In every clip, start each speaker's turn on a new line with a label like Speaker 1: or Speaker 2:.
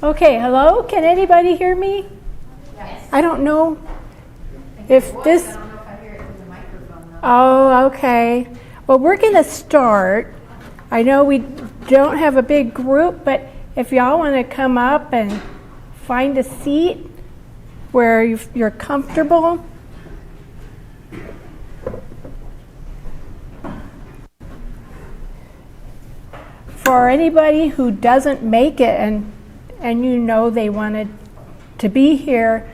Speaker 1: Okay, hello? Can anybody hear me?
Speaker 2: Yes.
Speaker 1: I don't know if this...
Speaker 2: I don't know if I hear it through the microphone though.
Speaker 1: Oh, okay. Well, we're going to start. I know we don't have a big group, but if y'all want to come up and find a seat where you're comfortable. For anybody who doesn't make it and you know they wanted to be here,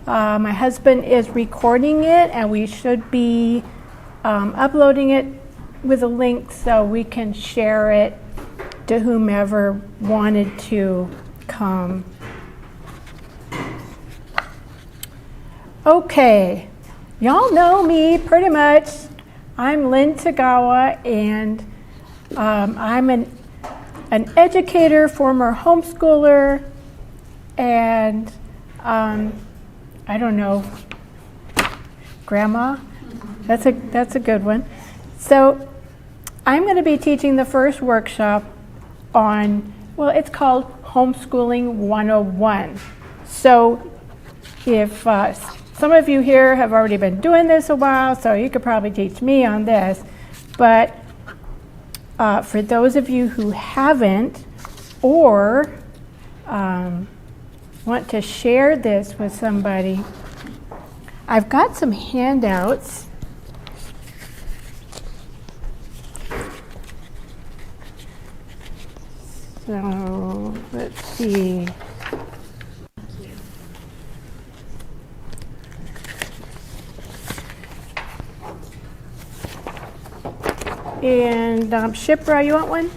Speaker 1: my husband is recording it and we should be uploading it with a link so we can share it to whomever wanted to come. Okay, y'all know me pretty much. I'm Lynn Tagawa and I'm an educator, former homeschooler, and I don't know, grandma. That's a good one. So I'm going to be teaching the first workshop on, well, it's called Homeschooling 101. So if some of you here have already been doing this a while, so you could probably teach me on this, but for those of you who haven't or want to share this with somebody, I've got some handouts. So let's see. And Shipra, you want one?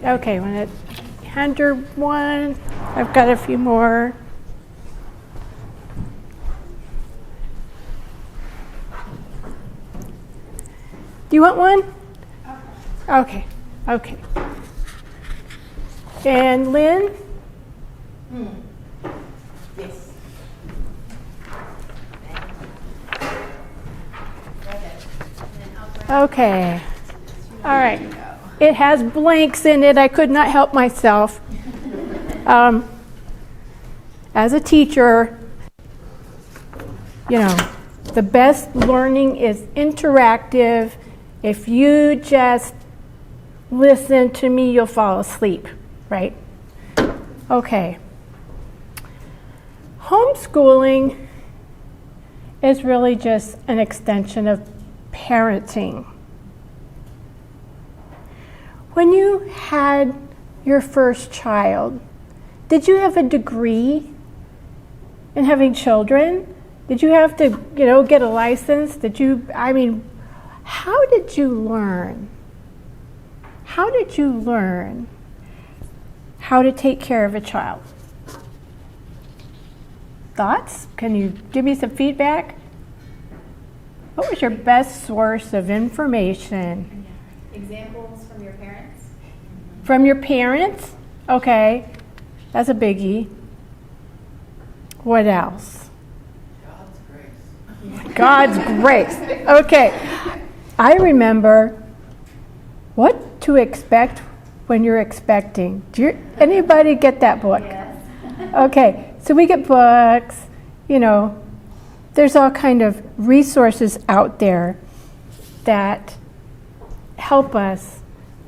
Speaker 1: Okay, want to hand her one? I've got a few more. Do you want one? Okay, okay. And Lynn?
Speaker 2: Yes.
Speaker 1: Okay. All right. It has blanks in it. I could not help myself. As a teacher, you know, the best learning is interactive. If you just listen to me, you'll fall asleep, right? Okay. Homeschooling is really just an extension of parenting. When you had your first child, did you have a degree in having children? Did you have to, get a license? How did you learn? How did you learn how to take care of a child? Thoughts? Can you give me some feedback? What was your best source of information?
Speaker 2: Examples from your parents?
Speaker 1: From your parents? Okay, that's a biggie. What else?
Speaker 3: God's grace.
Speaker 1: God's grace. Okay, I remember what to expect when you're expecting. Anybody get that book?
Speaker 2: Yes.
Speaker 1: Okay, so we get books, there's all kind of resources out there that help us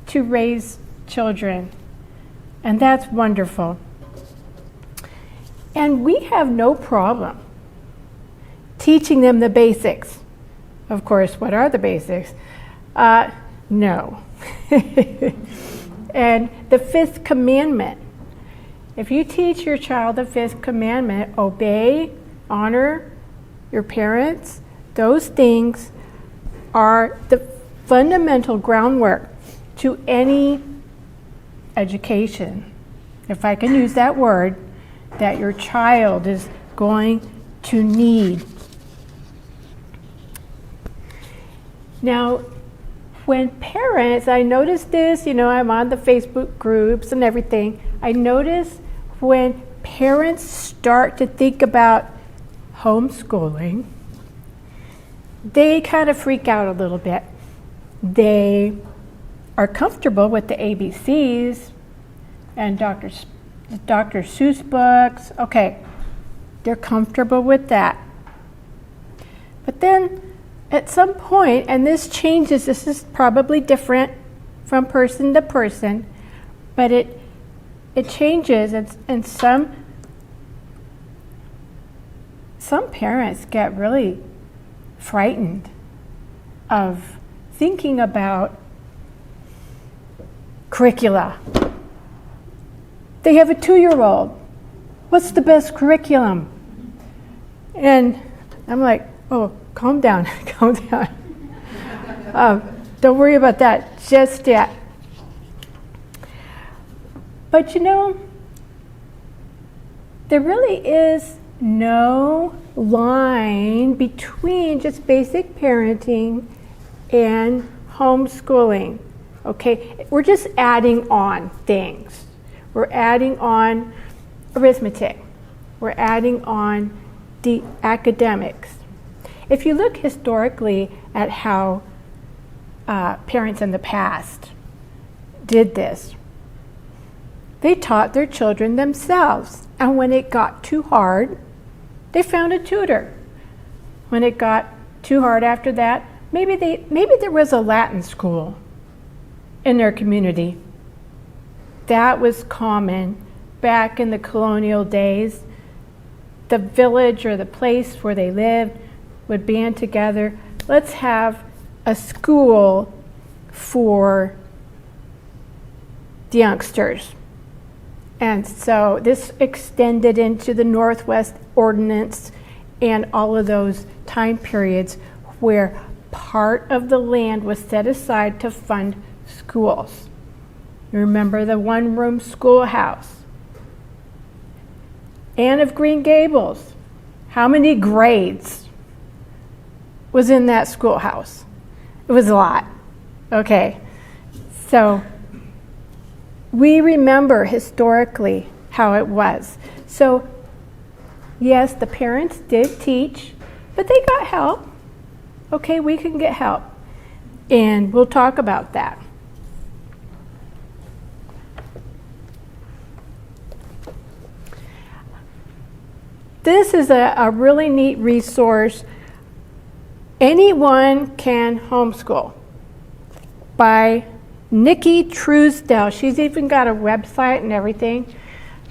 Speaker 1: to raise children, and that's wonderful. And we have no problem teaching them the basics. Of course, what are the basics? No. And the fifth commandment. If you teach your child the fifth commandment, obey, honor your parents, those things are the fundamental groundwork to any education, if I can use that word, that your child is going to need. Now, when parents, I noticed this, I'm on the Facebook groups and everything, I notice when parents start to think about homeschooling, they kind of freak out a little bit. They are comfortable with the ABCs, and Dr. Seuss books. Okay, they're comfortable with that. But then at some point, and this changes, this is probably different from person to person, but it changes, and some parents get really frightened of thinking about curricula. They have a 2-year-old. What's the best curriculum? And I'm like, oh, calm down, calm down. Don't worry about that just yet. But you know, there really is no line between just basic parenting and homeschooling. Okay, we're just adding on things. We're adding on arithmetic. We're adding on the academics. If you look historically at how parents in the past did this, they taught their children themselves. And when it got too hard, they found a tutor. When it got too hard after that, maybe there was a Latin school in their community. That was common back in the colonial days. The village or the place where they lived would band together. Let's have a school for the youngsters. And so this extended into the Northwest Ordinance and all of those time periods where part of the land was set aside to fund schools. You remember the one-room schoolhouse. Anne of Green Gables, how many grades was in that schoolhouse? It was a lot. Okay, so we remember historically how it was. So yes, the parents did teach, but they got help. Okay, we can get help. And we'll talk about that. This is a really neat resource. Anyone Can Homeschool by Nicki Truedell. She's even got a website and everything.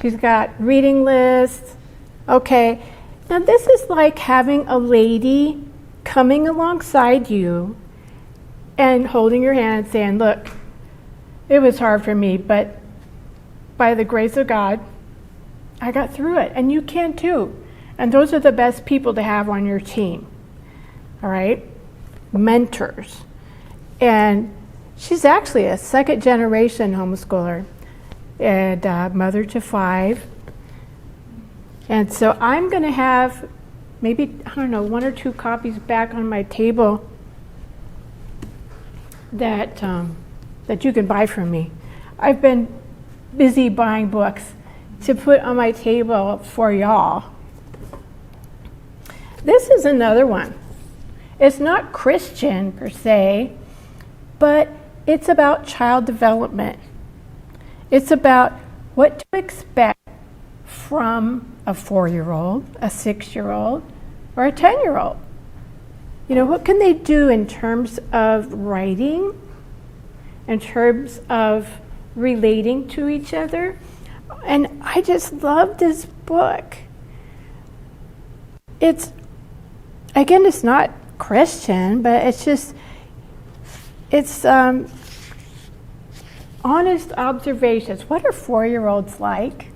Speaker 1: She's got reading lists. Okay, now this is like having a lady coming alongside you and holding your hand and saying, look, it was hard for me, but by the grace of God, I got through it, and you can too. And those are the best people to have on your team, all right? Mentors. And she's actually a second-generation homeschooler and mother to 5. And so I'm going to have maybe, 1 or 2 copies back on my table that you can buy from me. I've been busy buying books to put on my table for y'all. This is another one. It's not Christian per se, but it's about child development. It's about what to expect from a 4-year-old, a 6-year-old, or a 10-year-old. You know, what can they do in terms of writing, in terms of relating to each other? And I just love this book. It's not Christian, but it's honest observations. What are 4-year-olds like?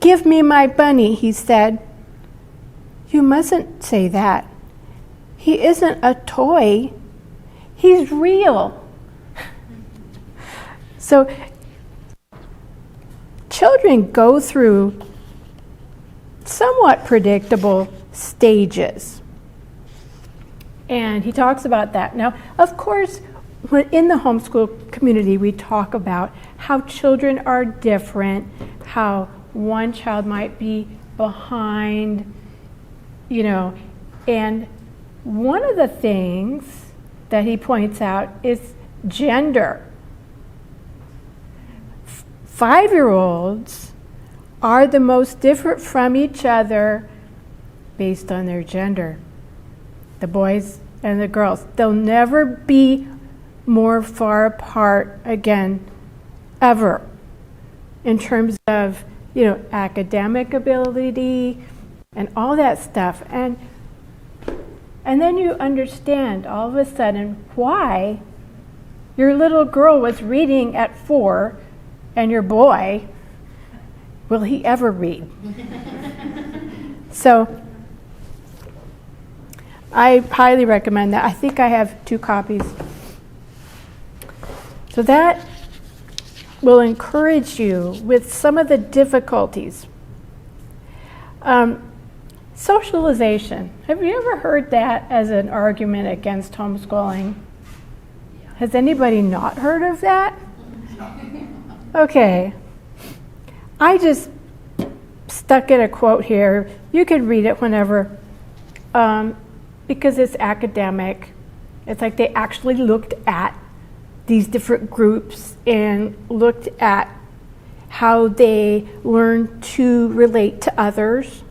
Speaker 1: Give me my bunny, he said. You mustn't say that. He isn't a toy. He's real. So children go through somewhat predictable stages. And he talks about that. Now, of course, in the homeschool community, we talk about how children are different, how one child might be behind, and one of the things that he points out is gender. 5-year-olds are the most different from each other based on their gender. The boys and the girls. They'll never be more far apart again, ever, in terms of, academic ability and all that stuff. And then you understand all of a sudden why your little girl was reading at 4 and your boy, will he ever read? So I highly recommend that. I think I have 2 copies. So that will encourage you with some of the difficulties. Socialization. Have you ever heard that as an argument against homeschooling? Has anybody not heard of that? Okay. I just stuck in a quote here. You can read it whenever, because it's academic. It's like they actually looked at these different groups and looked at how they learn to relate to others.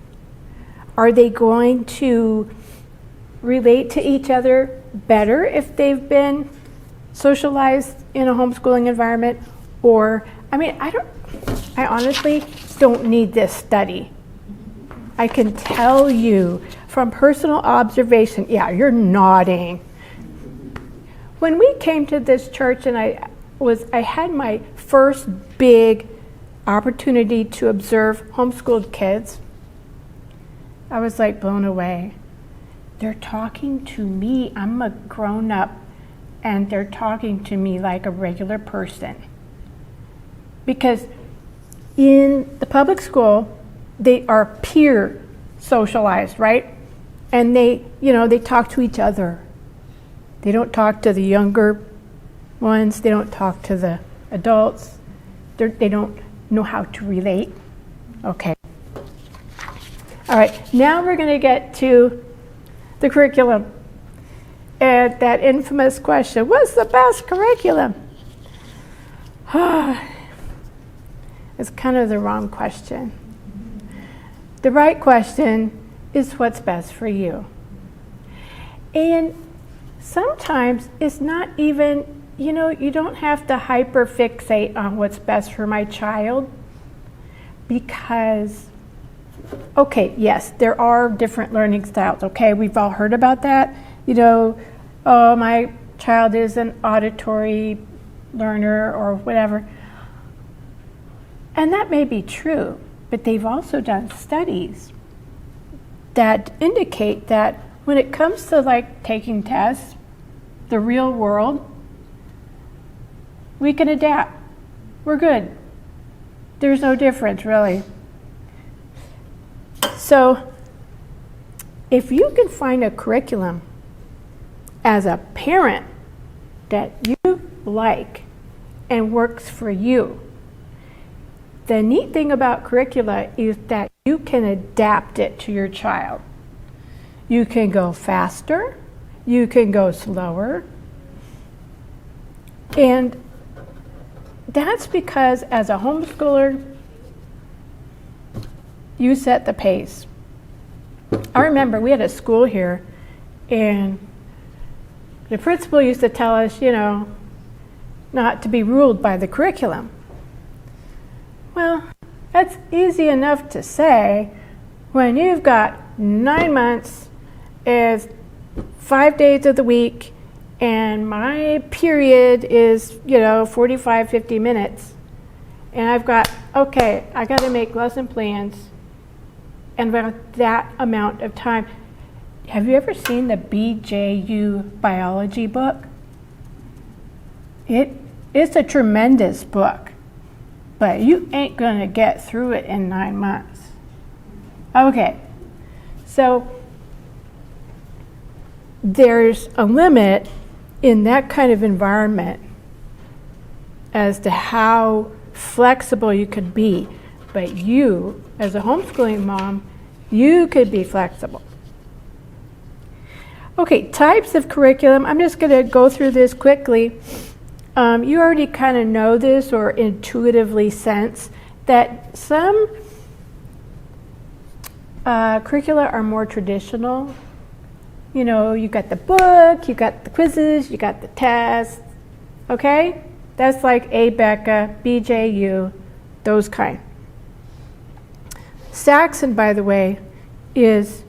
Speaker 1: Are they going to relate to each other better if they've been socialized in a homeschooling environment? Or, I honestly don't need this study. I can tell you from personal observation, yeah, you're nodding. When we came to this church and I had my first big opportunity to observe homeschooled kids, I was like blown away. They're talking to me. I'm a grown up and they're talking to me like a regular person. Because in the public school, they are peer socialized, right? And they talk to each other. They don't talk to the younger ones. They don't talk to the adults. They don't know how to relate. Okay. All right, now we're going to get to the curriculum. And that infamous question, what's the best curriculum? It's kind of the wrong question. The right question is what's best for you. And sometimes it's not even, you don't have to hyperfixate on what's best for my child because, okay, yes, there are different learning styles, okay? We've all heard about that. Oh, my child is an auditory learner or whatever. And that may be true, but they've also done studies that indicate that when it comes to taking tests, the real world, we can adapt. We're good. There's no difference, really. So if you can find a curriculum as a parent that you like and works for you, the neat thing about curricula is that you can adapt it to your child. You can go faster, you can go slower, and that's because as a homeschooler, you set the pace. I remember we had a school here, and the principal used to tell us, not to be ruled by the curriculum. Well, that's easy enough to say when you've got 9 months, is 5 days of the week, and my period is, 45, 50 minutes. And I got to make lesson plans and about that amount of time. Have you ever seen the BJU biology book? It's a tremendous book, but you ain't going to get through it in 9 months. Okay, so there's a limit in that kind of environment as to how flexible you can be. But you, as a homeschooling mom, you could be flexible. Okay, types of curriculum. I'm just going to go through this quickly. You already kind of know this or intuitively sense that some curricula are more traditional. You know, you got the book, you got the quizzes, you got the tests, okay? That's like ABECA, BJU, those kind. Saxon, by the way, is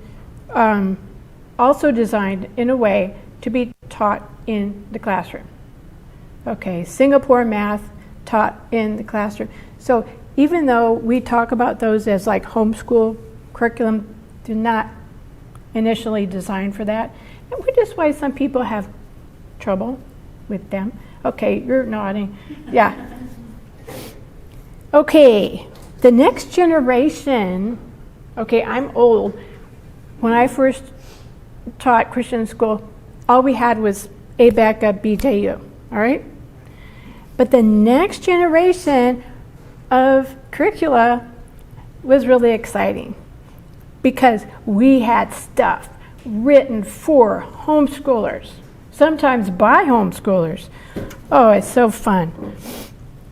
Speaker 1: also designed in a way to be taught in the classroom. Okay, Singapore math taught in the classroom. So even though we talk about those as like homeschool curriculum, they're not initially designed for that, which is why some people have trouble with them. Okay, you're nodding. Yeah. Okay, the next generation, okay, I'm old. When I first taught Christian school, all we had was ABECA, BJU, all right? But the next generation of curricula was really exciting because we had stuff written for homeschoolers, sometimes by homeschoolers. Oh, it's so fun.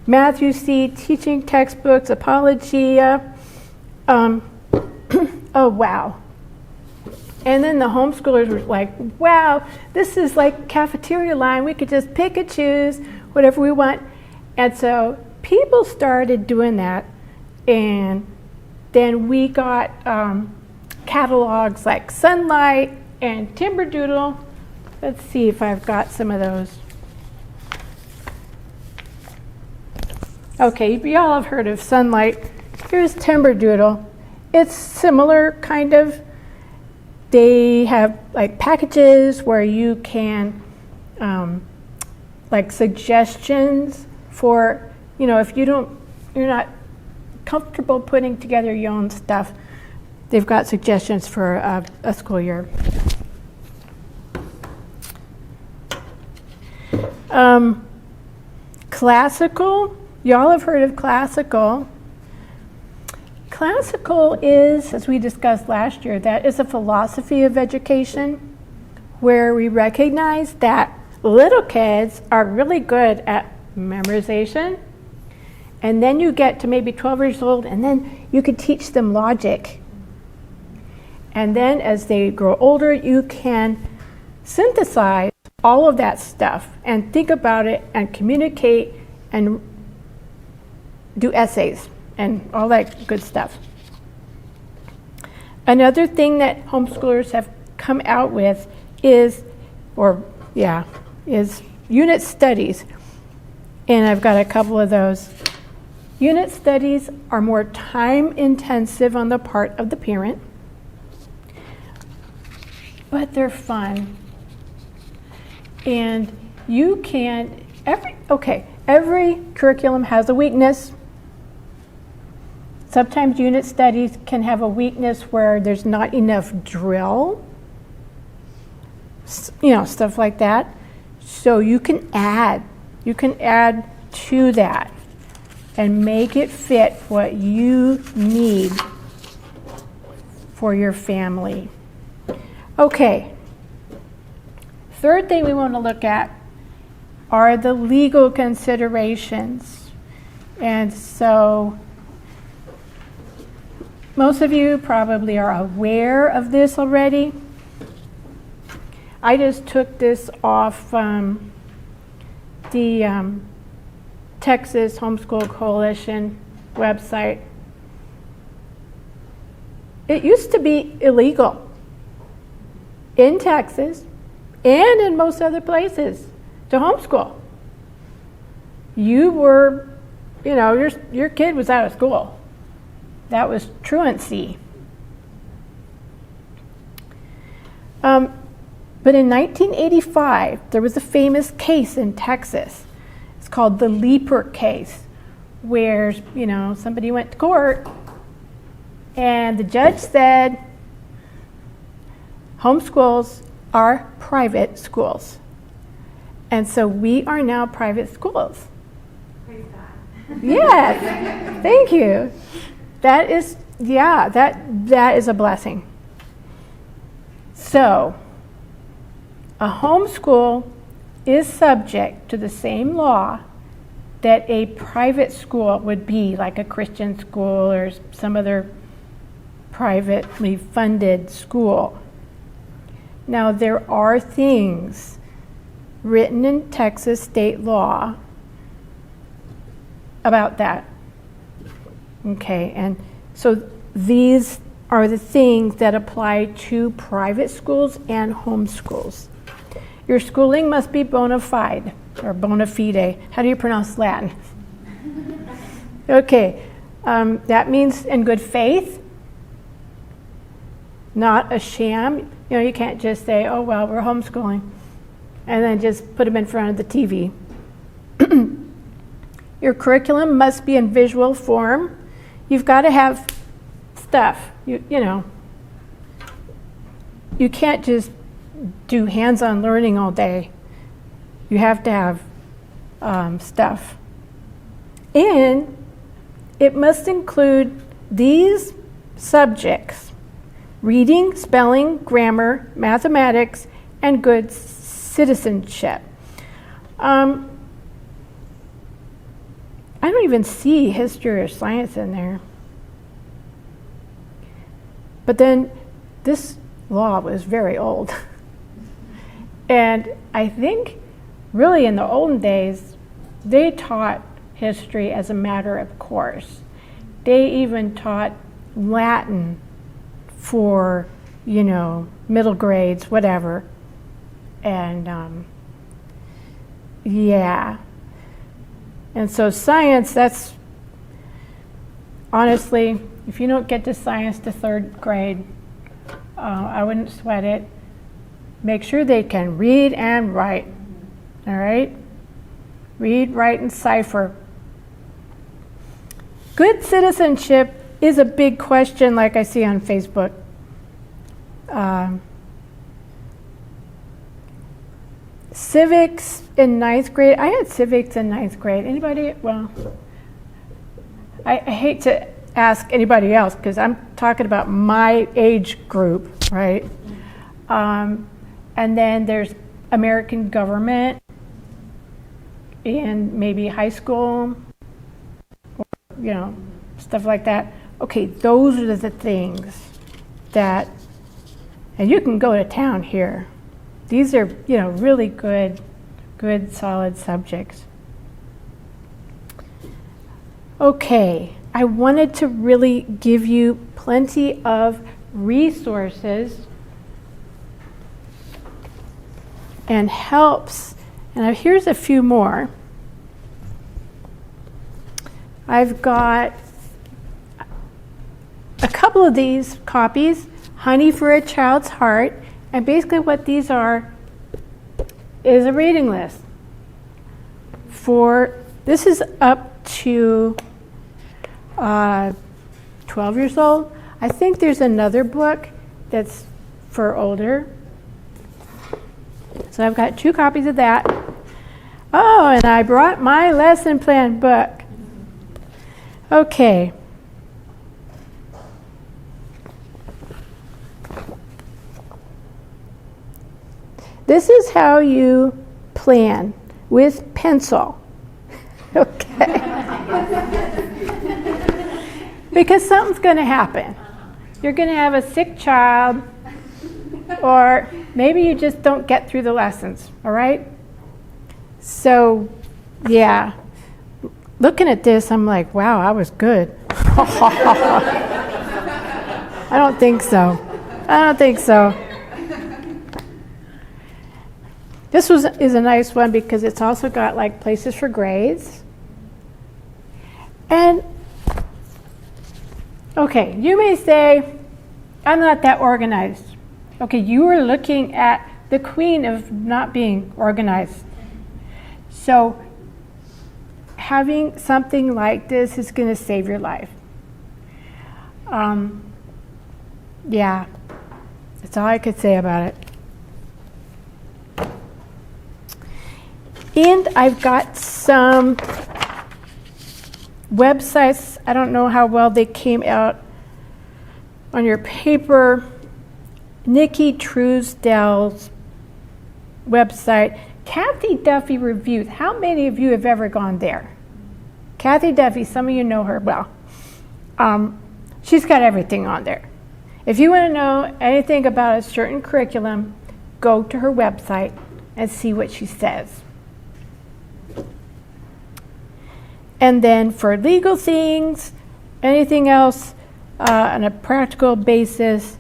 Speaker 1: Matthew C. teaching textbooks, Apologia. Oh, wow. And then the homeschoolers were like, wow, this is like cafeteria line. We could just pick and choose whatever we want. And so people started doing that. And then we got catalogs like Sunlight and Timberdoodle. Let's see if I've got some of those. Okay, y'all have heard of Sunlight. Here's Timberdoodle. It's similar kind of. They have like packages where you can like suggestions for, you know, if you're not comfortable putting together your own stuff, they've got suggestions for a school year. Classical, y'all have heard of classical. Classical is, as we discussed last year, that is a philosophy of education where we recognize that little kids are really good at memorization, and then you get to maybe 12 years old, and then you could teach them logic. And then as they grow older, you can synthesize all of that stuff and think about it and communicate and do essays and all that good stuff. Another thing that homeschoolers have come out with is unit studies. And I've got a couple of those. Unit studies are more time intensive on the part of the parent, but they're fun. And you can, every curriculum has a weakness. Sometimes unit studies can have a weakness where there's not enough drill, stuff like that. So you can add to that and make it fit what you need for your family. Okay. Third thing we want to look at are the legal considerations. And so most of you probably are aware of this already. I just took this off the Texas Homeschool Coalition website. It used to be illegal in Texas and in most other places to homeschool. You were, your kid was out of school. That was truancy. But in 1985, there was a famous case in Texas. It's called the Leaper case, where, somebody went to court and the judge said homeschools are private schools. And so we are now private schools.
Speaker 2: Praise God.
Speaker 1: Yes, thank you. That is a blessing. So, a homeschool is subject to the same law that a private school would be, like a Christian school or some other privately funded school. Now, there are things written in Texas state law about that. Okay, and so these are the things that apply to private schools and homeschools. Your schooling must be bona fide, or bona fide. How do you pronounce Latin? Okay, that means in good faith, not a sham. You know, you can't just say, oh, well, we're homeschooling, and then just put them in front of the TV. Your curriculum must be in visual form. You've got to have stuff, you know. You can't just do hands-on learning all day. You have to have stuff. And it must include these subjects: reading, spelling, grammar, mathematics, and good citizenship. I don't even see history or science in there. But then this law was very old. And I think really in the olden days, they taught history as a matter of course. They even taught Latin for, you know, middle grades, whatever. And yeah. And so science, that's honestly, if you don't get to science to third grade, I wouldn't sweat it. Make sure they can read and write, all right? Read, write, and cipher. Good citizenship is a big question, like I see on Facebook. Civics in ninth grade. I had civics in ninth grade. Anybody? Well, I hate to ask anybody else because I'm talking about my age group, right? And then there's American government in maybe high school, or, you know, stuff like that. Okay, those are the things that, and you can go to town here. These are, you know, really good, solid subjects. Okay, I wanted to really give you plenty of resources and helps. And here's a few more. I've got a couple of these copies, Honey for a Child's Heart. And basically what these are is a reading list for, this is up to 12 years old. I think there's another book that's for older. So I've got 2 copies of that. Oh, and I brought my lesson plan book. Okay. This is how you plan with pencil. Okay. Because something's going to happen. You're going to have a sick child, or maybe you just don't get through the lessons, all right? So, yeah. Looking at this, I'm like, wow, I was good. I don't think so. I don't think so. This is a nice one because it's also got like places for grades. And, okay, you may say, I'm not that organized. Okay, you are looking at the queen of not being organized. So, having something like this is going to save your life. Yeah, that's all I could say about it. And I've got some websites. I don't know how well they came out on your paper. Nicki Truedell's website Kathy Duffy Reviews. How many of you have ever gone there? Kathy Duffy, some of you know her well. She's got everything on there. If you want to know anything about a certain curriculum, go to her website and see what she says. And then for legal things, anything else on a practical basis,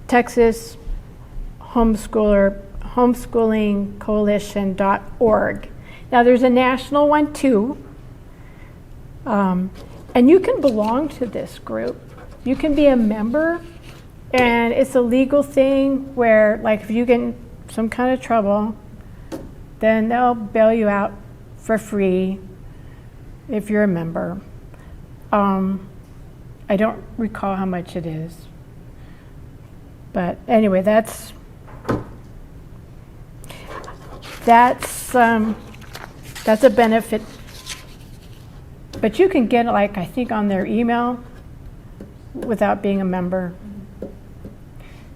Speaker 1: Texas Homeschooling Coalition.org. Now there's a national one too, and you can belong to this group. You can be a member, and it's a legal thing where, like, if you get in some kind of trouble, then they'll bail you out for free if you're a member. I don't recall how much it is. But anyway, that's a benefit. But you can get, like, I think on their email without being a member.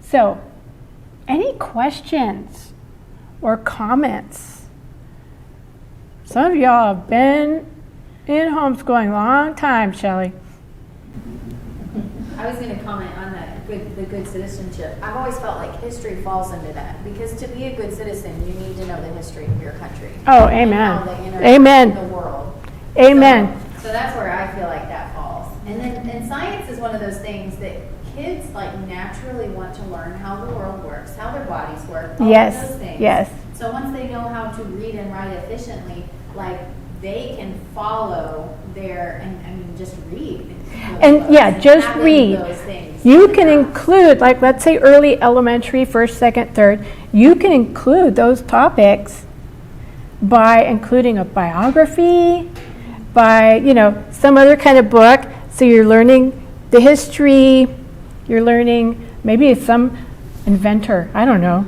Speaker 1: So, any questions or comments? Some of y'all have been in homeschooling a long time, Shelley.
Speaker 4: I was going to comment on the good citizenship. I've always felt like history falls into that, because to be a good citizen, you need to know the history of your country.
Speaker 1: Oh,
Speaker 4: and
Speaker 1: amen.
Speaker 4: how they interact
Speaker 1: Amen.
Speaker 4: with the world.
Speaker 1: Amen.
Speaker 4: So that's where I feel like that falls. And science is one of those things that kids like naturally want to learn how the world works, how their bodies work, all of those things.
Speaker 1: Yes.
Speaker 4: So once they know how to read and write efficiently, like they can follow and just read.
Speaker 1: And yeah, just
Speaker 4: having
Speaker 1: read.
Speaker 4: Those things.
Speaker 1: You can include, like, let's say early elementary, first, second, third, you can include those topics by including a biography, by, some other kind of book. So you're learning the history, you're learning maybe some inventor, I don't know.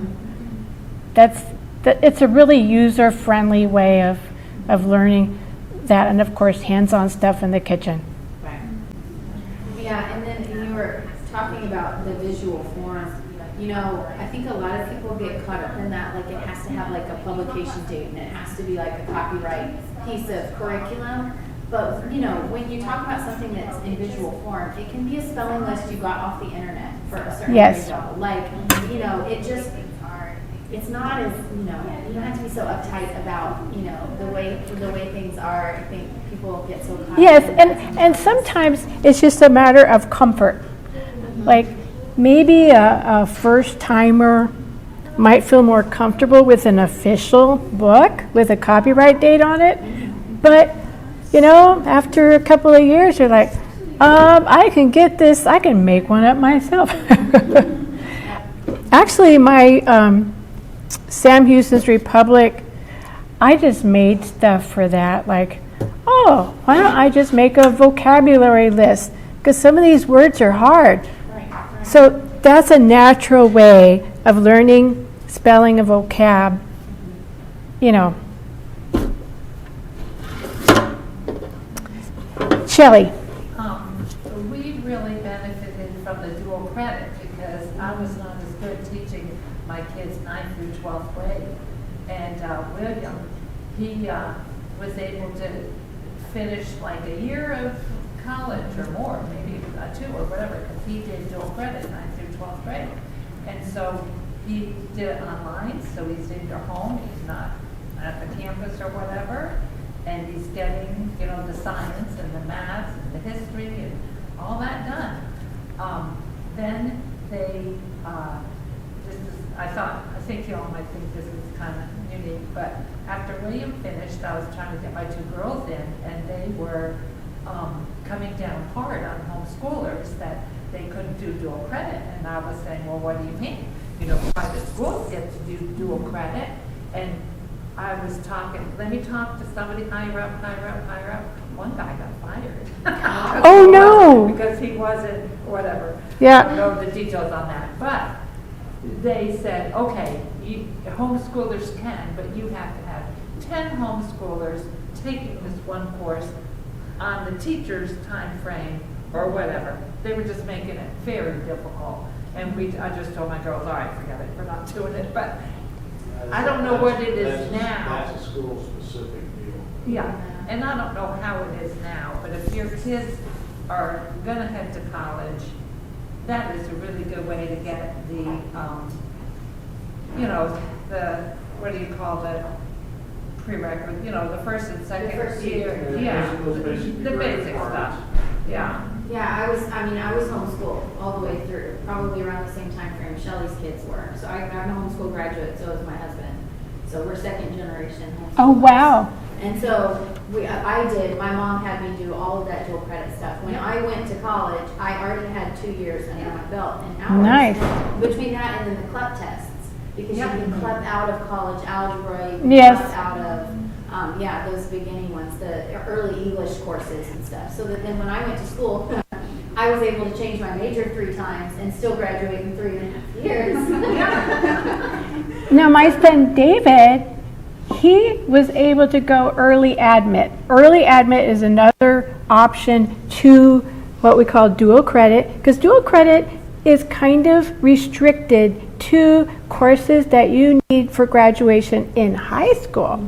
Speaker 1: It's a really user-friendly way of learning that, and of course, hands-on stuff in the kitchen.
Speaker 4: Right. Yeah, and then you were talking about the visual form. I think a lot of people get caught up in that, like it has to have like a publication date and it has to be like a copyright piece of curriculum. But, when you talk about something that's in visual form, it can be a spelling list you got off the internet for a certain
Speaker 1: Yes.
Speaker 4: result. Like, it's not as, you don't have to be so uptight about, the way things are. I think people get so caught
Speaker 1: Yes,
Speaker 4: up in
Speaker 1: and sometimes it's just a matter of comfort. Like, maybe a first-timer might feel more comfortable with an official book with a copyright date on it, but after a couple of years, you're like, I can get this, I can make one up myself. Actually, my Sam Houston's Republic, I just made stuff for that, like, why don't I just make a vocabulary list? Because some of these words are hard. So that's a natural way of learning spelling a vocab, Shelley.
Speaker 3: We really benefited from the dual credit because I was not as good teaching my kids 9th through 12th grade. And William, he was able to finish like a year of college or more, maybe 2 or whatever, because he did dual credit 9th through 12th grade. And so he did it online, so he's in your home, he's not at the campus or whatever, and he's getting, the science and the math and the history and all that done. Then they, I think y'all might think this is kind of unique, but after William finished, I was trying to get my 2 girls in, and they were coming down hard on homeschoolers that they couldn't do dual credit. And I was saying, well, what do you mean? Private schools get to do dual credit. And I was talking, let me talk to somebody higher up. One guy got fired.
Speaker 1: Oh, no.
Speaker 3: Because he wasn't, whatever.
Speaker 1: Yeah.
Speaker 3: I don't know the details on that. But they said, okay, homeschoolers can, but you have to have 10 homeschoolers taking this one course on the teacher's time frame or whatever. They were just making it very difficult. And I just told my girls, all right, forget it, we're not doing it. But I don't know what it is
Speaker 5: That's
Speaker 3: now.
Speaker 5: a school-specific deal.
Speaker 3: Yeah, and I don't know how it is now, but if your kids are gonna head to college, that is a really good way to get the, you know, the, what do you call the prerequisite, you know, the first and second
Speaker 4: first
Speaker 3: year.
Speaker 5: year.
Speaker 3: Yeah,
Speaker 5: Those basic
Speaker 3: the basic
Speaker 5: requirements.
Speaker 3: stuff, yeah.
Speaker 4: Yeah, I was homeschooled all the way through, probably around the same time frame Shelley's kids were. So I'm a homeschool graduate, so is my husband. So we're second generation homeschoolers.
Speaker 1: Oh, wow.
Speaker 4: And so my mom had me do all of that dual credit stuff. When I went to college, I already had 2 years under my belt in hours.
Speaker 1: Nice.
Speaker 4: Between that and then the CLEP tests, because you can CLEP out of college algebra, you can
Speaker 1: Yes.
Speaker 4: CLEP out of, those beginning ones, the early English courses and stuff. So that then when I went to school, I was able to change my major 3 times and still graduate in 3.5 years.
Speaker 1: Now, my son David, he was able to go early admit. Early admit is another option to what we call dual credit, because dual credit is kind of restricted to courses that you need for graduation in high school.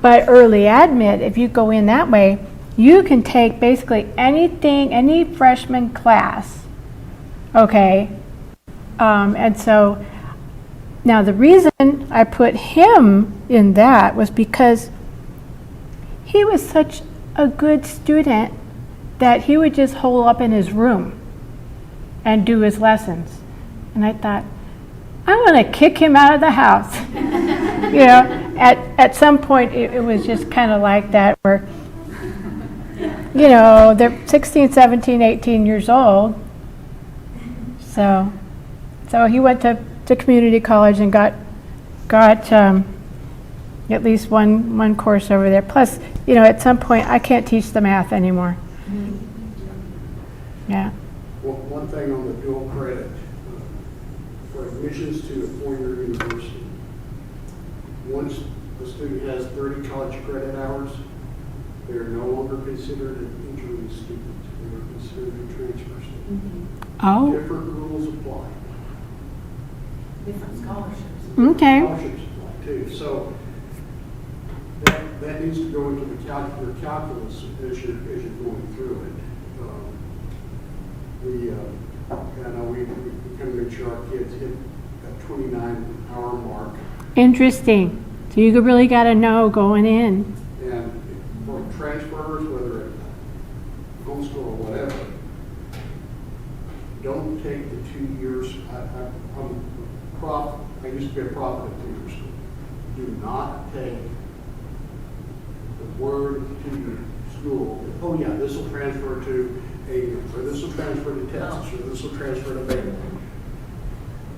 Speaker 1: But early admit, if you go in that way, you can take basically anything, any freshman class, okay? And so, now the reason I put him in that was because he was such a good student that he would just hole up in his room and do his lessons. And I thought, I'm going to kick him out of the house. You know, at some point it was just kind of like that where, you know, they're 16, 17, 18 years old. So he went to community college and got at least one course over there. Plus, you know, at some point I can't teach the math anymore. Yeah.
Speaker 5: Well, one thing on the dual credit, for admissions to a four-year university, once the student has 30 college credit hours, they are no longer considered an interim student. They are considered a transfer student.
Speaker 1: Oh,
Speaker 5: Different rules apply.
Speaker 3: Different scholarships.
Speaker 1: okay.
Speaker 5: Scholarships apply too. So that needs to go into the your calculus as you're going through it. I know we kind of make sure our kids hit that 29-hour mark.
Speaker 1: Interesting. So you really got to know going in.
Speaker 5: And for transfers, whether it's homeschool or whatever, don't take the 2 years. I used to be a prophet at 2-year school. Do not take the word to your school. Oh yeah, this will transfer to A, or this will transfer to Texas, or this will transfer to Baylor.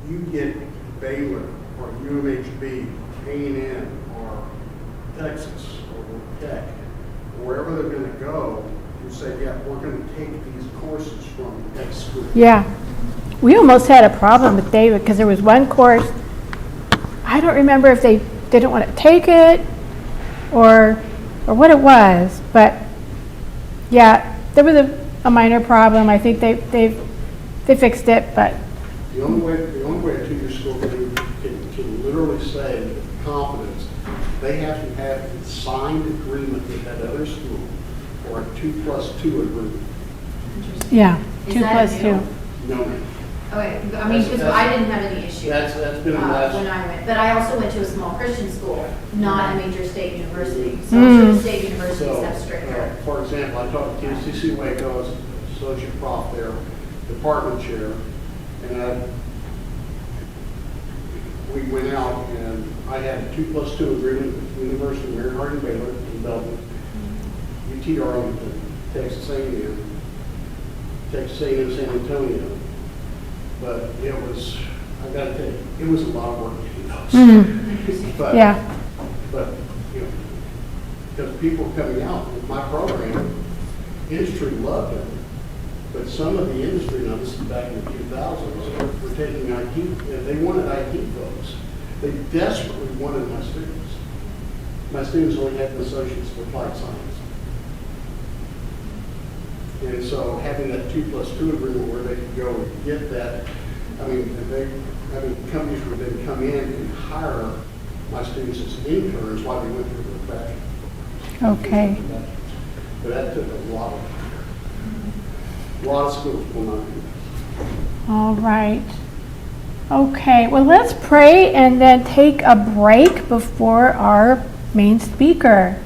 Speaker 5: You get Baylor or UMHB, A&M, or Texas, or Tech, or wherever they're going to go, and say, yeah, we're going to take these courses from X school.
Speaker 1: Yeah. We almost had a problem with David because there was one course, I don't remember if they didn't want to take it or what it was, but yeah, there was a minor problem. I think they fixed it, but
Speaker 5: The only way a 2-year school can literally say with confidence, they have to have a signed agreement with that other school or a 2+2 agreement.
Speaker 1: yeah,
Speaker 4: Is
Speaker 1: 2
Speaker 4: that
Speaker 1: plus
Speaker 4: new?
Speaker 1: 2.
Speaker 5: No, ma'am.
Speaker 4: Okay, I mean, because I didn't have any issue.
Speaker 5: That's been a last.
Speaker 4: When I went, but I also went to a small Christian school, not a major state university. So I'm sure the state universities have stricter.
Speaker 5: For example, I talked to TCC Waco's associate prof there, department chair, and we went out and I had a 2+2 agreement with the University of Mary Hardin Baylor in Belgium, UT Arlington, Texas A&M, Texas A&M San Antonio. But it was, I got to tell you, it was a lot of work to do those. But,
Speaker 1: Yeah.
Speaker 5: But, you know, because people coming out with my program, industry loved it. But some of the industry, now this is back in the 2000s, were taking IT, they wanted IT folks. They desperately wanted my students. My students only had an associate's of applied science. And so having that 2+2 agreement where they could go and get that, companies would then come in and hire my students as interns while they went through the profession.
Speaker 1: Okay.
Speaker 5: But that took a lot of schools will not do that.
Speaker 1: All right. Okay, well, let's pray and then take a break before our main speaker.